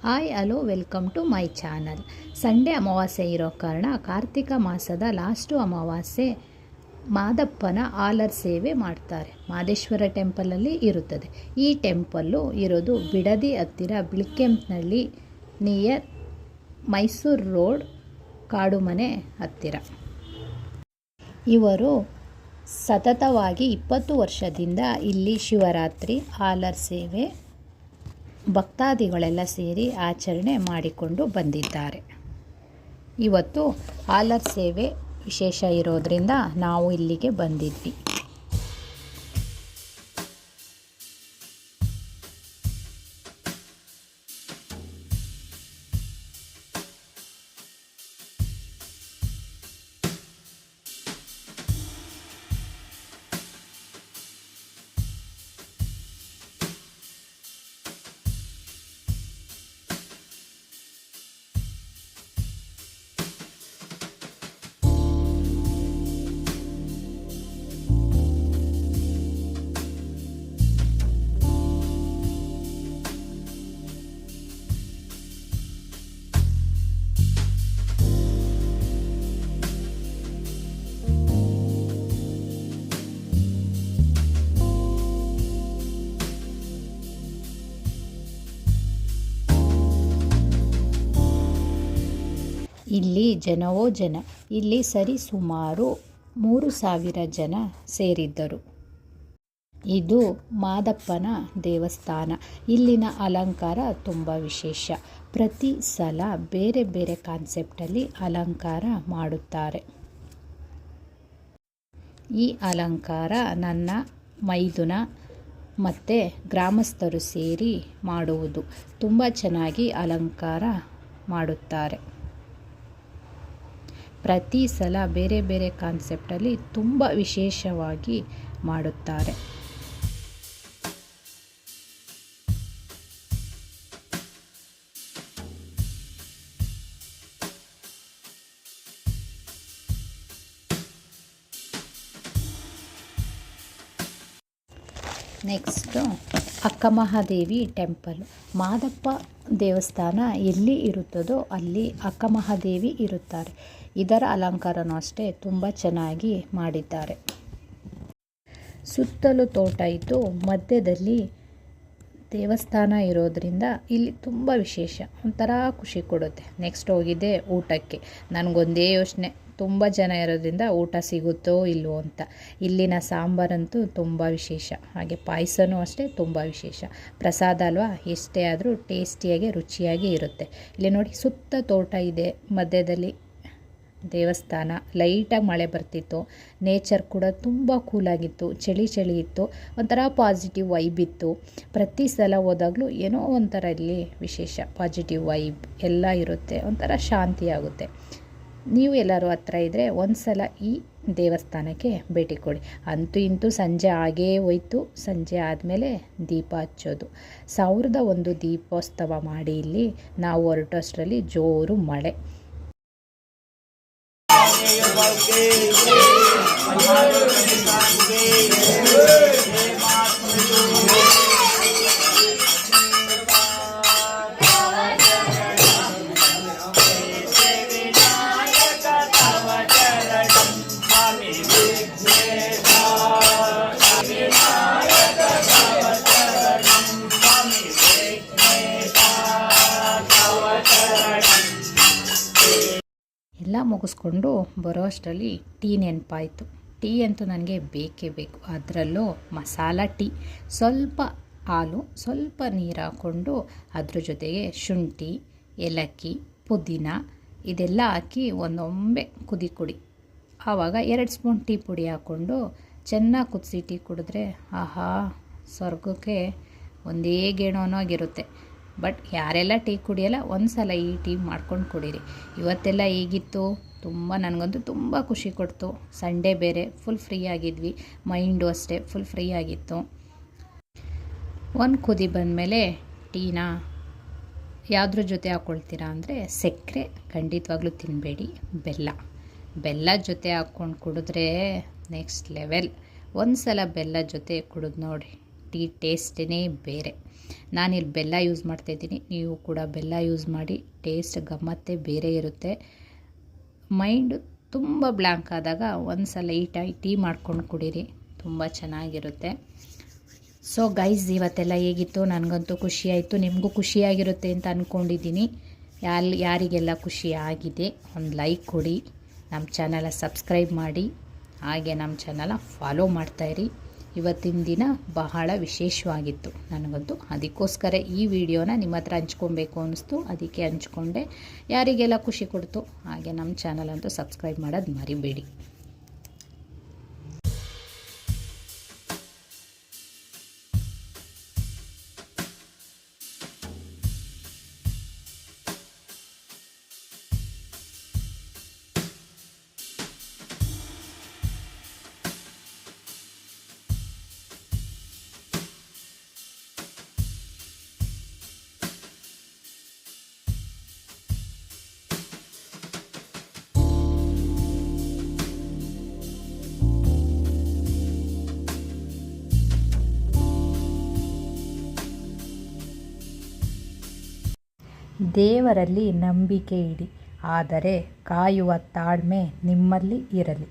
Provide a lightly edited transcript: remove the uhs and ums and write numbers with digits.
Hi hello welcome to my channel. Sunday ಅಮಾವಾಸ್ಯೆ ಇರೋ ಕಾರಣ ಕಾರ್ತಿಕ ಮಾಸದ ಲಾಸ್ಟು ಅಮಾವಾಸ್ಯೆ ಮಾದಪ್ಪನ ಆಲರ್ ಸೇವೆ ಮಾಡ್ತಾರೆ. ಮಾದೇಶ್ವರ ಟೆಂಪಲಲ್ಲಿ ಇರುತ್ತದೆ. ಈ ಟೆಂಪಲ್ಲು ಇರೋದು ಬಿಡದಿ ಹತ್ತಿರ ಬಿಳ್ಕೆಂಪ್ನಳ್ಳಿ ನಿಯರ್ ಮೈಸೂರು ರೋಡ್ ಕಾಡುಮನೆ ಹತ್ತಿರ. ಇವರು ಸತತವಾಗಿ 20 ವರ್ಷದಿಂದ ಇಲ್ಲಿ ಶಿವರಾತ್ರಿ ಆಲರ್ ಸೇವೆ ಭಕ್ತಾದಿಗಳೆಲ್ಲ ಸೇರಿ ಆಚರಣೆ ಮಾಡಿಕೊಂಡು ಬಂದಿದ್ದಾರೆ. ಇವತ್ತು ಆಲರ್ ಸೇವೆ ವಿಶೇಷ ಇರೋದರಿಂದ ನಾವು ಇಲ್ಲಿಗೆ ಬಂದಿದ್ವಿ. ಇಲ್ಲಿ ಜನವೋ ಜನ. ಇಲ್ಲಿ ಸರಿ ಸುಮಾರು 3,000 ಜನ ಸೇರಿದ್ದರು. ಇದು ಮಾದಪ್ಪನ ದೇವಸ್ಥಾನ. ಇಲ್ಲಿನ ಅಲಂಕಾರ ತುಂಬ ವಿಶೇಷ. ಪ್ರತಿ ಸಲ ಬೇರೆ ಬೇರೆ ಕಾನ್ಸೆಪ್ಟಲ್ಲಿ ಅಲಂಕಾರ ಮಾಡುತ್ತಾರೆ. ಈ ಅಲಂಕಾರ ನನ್ನ ಮೈದುನ ಮತ್ತು ಗ್ರಾಮಸ್ಥರು ಸೇರಿ ಮಾಡುವುದು. ತುಂಬ ಚೆನ್ನಾಗಿ ಅಲಂಕಾರ ಮಾಡುತ್ತಾರೆ. ಪ್ರತಿ ಸಲ ಬೇರೆ ಬೇರೆ ಕಾನ್ಸೆಪ್ಟಲ್ಲಿ ತುಂಬ ವಿಶೇಷವಾಗಿ ಮಾಡುತ್ತಾರೆ. Next Akkamahadevi temple. ಮಾದಪ್ಪ ದೇವಸ್ಥಾನ ಎಲ್ಲಿ ಇರುತ್ತದೋ ಅಲ್ಲಿ ಅಕ್ಕಮಹಾದೇವಿ ಇರುತ್ತಾರೆ. ಇದರ ಅಲಂಕಾರನೂ ಅಷ್ಟೇ ತುಂಬ ಚೆನ್ನಾಗಿ ಮಾಡಿದ್ದಾರೆ. ಸುತ್ತಲೂ ತೋಟ ಇದ್ದು ಮಧ್ಯದಲ್ಲಿ ದೇವಸ್ಥಾನ ಇರೋದರಿಂದ ಇಲ್ಲಿ ತುಂಬ ವಿಶೇಷ, ಒಂಥರ ಖುಷಿ ಕೊಡುತ್ತೆ. ನೆಕ್ಸ್ಟ್ ಹೋಗಿದ್ದೆ ಊಟಕ್ಕೆ. ನನಗೊಂದೇ ಯೋಚನೆ, ತುಂಬ ಜನ ಇರೋದ್ರಿಂದ ಊಟ ಸಿಗುತ್ತೋ ಇಲ್ವೋ ಅಂತ. ಇಲ್ಲಿನ ಸಾಂಬಾರಂತೂ ತುಂಬ ವಿಶೇಷ. ಹಾಗೆ ಪಾಯಸನೂ ಅಷ್ಟೇ ತುಂಬ ವಿಶೇಷ. ಪ್ರಸಾದ ಅಲ್ವಾ, ಎಷ್ಟೇ ಆದರೂ ಟೇಸ್ಟಿಯಾಗಿ ರುಚಿಯಾಗಿ ಇರುತ್ತೆ. ಇಲ್ಲಿ ನೋಡಿ, ಸುತ್ತ ತೋಟ ಇದೆ, ಮಧ್ಯದಲ್ಲಿ ದೇವಸ್ಥಾನ. ಲೈಟಾಗಿ ಮಳೆ ಬರ್ತಿತ್ತು. ನೇಚರ್ ಕೂಡ ತುಂಬ ಕೂಲಾಗಿತ್ತು. ಚಳಿ ಇತ್ತು. ಒಂಥರ ಪಾಸಿಟಿವ್ ವೈಬ್ ಇತ್ತು. ಪ್ರತಿ ಸಲ ಹೋದಾಗಲೂ ಏನೋ ಒಂಥರ ಇಲ್ಲಿ ವಿಶೇಷ ಪಾಸಿಟಿವ್ ವೈಬ್ ಎಲ್ಲ ಇರುತ್ತೆ. ಒಂಥರ ಶಾಂತಿ ಆಗುತ್ತೆ. ನೀವು ಎಲ್ಲರೂ ಹತ್ರ ಇದ್ದರೆ ಒಂದು ಸಲ ಈ ದೇವಸ್ಥಾನಕ್ಕೆ ಭೇಟಿ ಕೊಡಿ. ಅಂತೂ ಇಂತೂ ಸಂಜೆ ಆಗೇ ಹೋಯ್ತು. ಸಂಜೆ ಆದಮೇಲೆ ದೀಪ ಹಚ್ಚೋದು. 1001 ದೀಪೋತ್ಸವ ಮಾಡಿ ಇಲ್ಲಿ ನಾವು ಹೊರಟೋಷ್ಟರಲ್ಲಿ ಜೋರು ಮಳೆ. ಎಲ್ಲ ಮುಗಿಸ್ಕೊಂಡು ಬರೋ ಅಷ್ಟರಲ್ಲಿ ಟೀ ನೆನಪಾಯಿತು. ಟೀ ಅಂತೂ ನನಗೆ ಬೇಕೇ ಬೇಕು. ಅದರಲ್ಲೂ ಮಸಾಲ ಟೀ. ಸ್ವಲ್ಪ ಹಾಲು, ಸ್ವಲ್ಪ ನೀರು ಹಾಕ್ಕೊಂಡು ಅದ್ರ ಜೊತೆಗೆ ಶುಂಠಿ, ಏಲಕ್ಕಿ, ಪುದೀನ ಇದೆಲ್ಲ ಹಾಕಿ ಒಂದೊಂಬೆ ಕುಡಿ. ಆವಾಗ 2 ಸ್ಪೂನ್ ಟೀ ಪುಡಿ ಹಾಕ್ಕೊಂಡು ಚೆನ್ನಾಗಿ ಕುದಿಸಿ ಟೀ ಕುಡಿದ್ರೆ ಆಹಾ, ಸ್ವರ್ಗಕ್ಕೆ ಒಂದೇ ಗೇಣೋನಾಗಿರುತ್ತೆ. ಬಟ್ ಯಾರೆಲ್ಲ ಟೀ ಕುಡಿಯಲ್ಲ, ಒಂದು ಸಲ ಈ ಟೀ ಮಾಡ್ಕೊಂಡು ಕುಡೀರಿ. ಇವತ್ತೆಲ್ಲ ಹೀಗಿತ್ತು. ನನಗಂತೂ ತುಂಬ ಖುಷಿ ಕೊಡ್ತು. ಸಂಡೇ ಬೇರೆ, ಫುಲ್ ಫ್ರೀ ಆಗಿದ್ವಿ. ಮೈಂಡು ಅಷ್ಟೇ ಫುಲ್ ಫ್ರೀ ಆಗಿತ್ತು. ಒಂದು ಕುದಿ ಬಂದಮೇಲೆ ಟೀನ ಯಾವುದ್ರ ಜೊತೆ ಹಾಕ್ಕೊಳ್ತೀರಾ ಅಂದರೆ ಸಕ್ಕರೆ ಖಂಡಿತವಾಗ್ಲೂ ತಿನ್ನಬೇಡಿ, ಬೆಲ್ಲದ ಜೊತೆ ಹಾಕ್ಕೊಂಡು ಕುಡಿದ್ರೆ ನೆಕ್ಸ್ಟ್ ಲೆವೆಲ್. ಒಂದು ಸಲ ಬೆಲ್ಲದ ಜೊತೆ ಕುಡಿದು ನೋಡಿ, ಟೀ ಟೇಸ್ಟೇ ಬೇರೆ. ನಾನಿಲ್ಲಿ ಬೆಲ್ಲ ಯೂಸ್ ಮಾಡ್ತಾಯಿದ್ದೀನಿ, ನೀವು ಕೂಡ ಬೆಲ್ಲ ಯೂಸ್ ಮಾಡಿ. ಟೇಸ್ಟ್ ಗಮ್ಮತ್ತೇ ಬೇರೆ ಇರುತ್ತೆ. ಮೈಂಡು ತುಂಬ ಬ್ಲ್ಯಾಂಕ್ ಆದಾಗ ಒಂದು ಸಲ ಈ ಟೀ ಮಾಡ್ಕೊಂಡು ಕುಡೀರಿ, ತುಂಬ ಚೆನ್ನಾಗಿರುತ್ತೆ. ಸೊ ಗೈಸ್, ಇವತ್ತೆಲ್ಲ ಹೇಗಿತ್ತು? ನನಗಂತೂ ಖುಷಿಯಾಯಿತು, ನಿಮಗೂ ಖುಷಿಯಾಗಿರುತ್ತೆ ಅಂತ ಅಂದ್ಕೊಂಡಿದ್ದೀನಿ. ಯಾರಿಗೆಲ್ಲ ಖುಷಿ ಆಗಿದೆ ಒಂದು ಲೈಕ್ ಕೊಡಿ, ನಮ್ಮ ಚಾನಲ ಸಬ್ಸ್ಕ್ರೈಬ್ ಮಾಡಿ, ಹಾಗೆ ನಮ್ಮ ಚಾನಲ ಫಾಲೋ ಮಾಡ್ತಾಯಿರಿ. ಇವತ್ತಿನ ದಿನ ಬಹಳ ವಿಶೇಷವಾಗಿತ್ತು ನನಗಂತೂ, ಅದಕ್ಕೋಸ್ಕರ ಈ ವಿಡಿಯೋನ ನಿಮ್ಮ ಹತ್ರ ಹಂಚ್ಕೊಬೇಕು ಅನ್ನಿಸ್ತು, ಅದಕ್ಕೆ ಹಂಚ್ಕೊಂಡೆ. ಯಾರಿಗೆಲ್ಲ ಖುಷಿ ಕೊಡ್ತು ಹಾಗೆ ನಮ್ಮ ಚಾನಲಂತೂ ಸಬ್ಸ್ಕ್ರೈಬ್ ಮಾಡೋದು ಮರಿಬೇಡಿ. ದೇವರಲ್ಲಿ ನಂಬಿಕೆ ಇಡಿ, ಆದರೆ ಕಾಯುವ ತಾಳ್ಮೆ ನಿಮ್ಮಲ್ಲಿ ಇರಲಿ.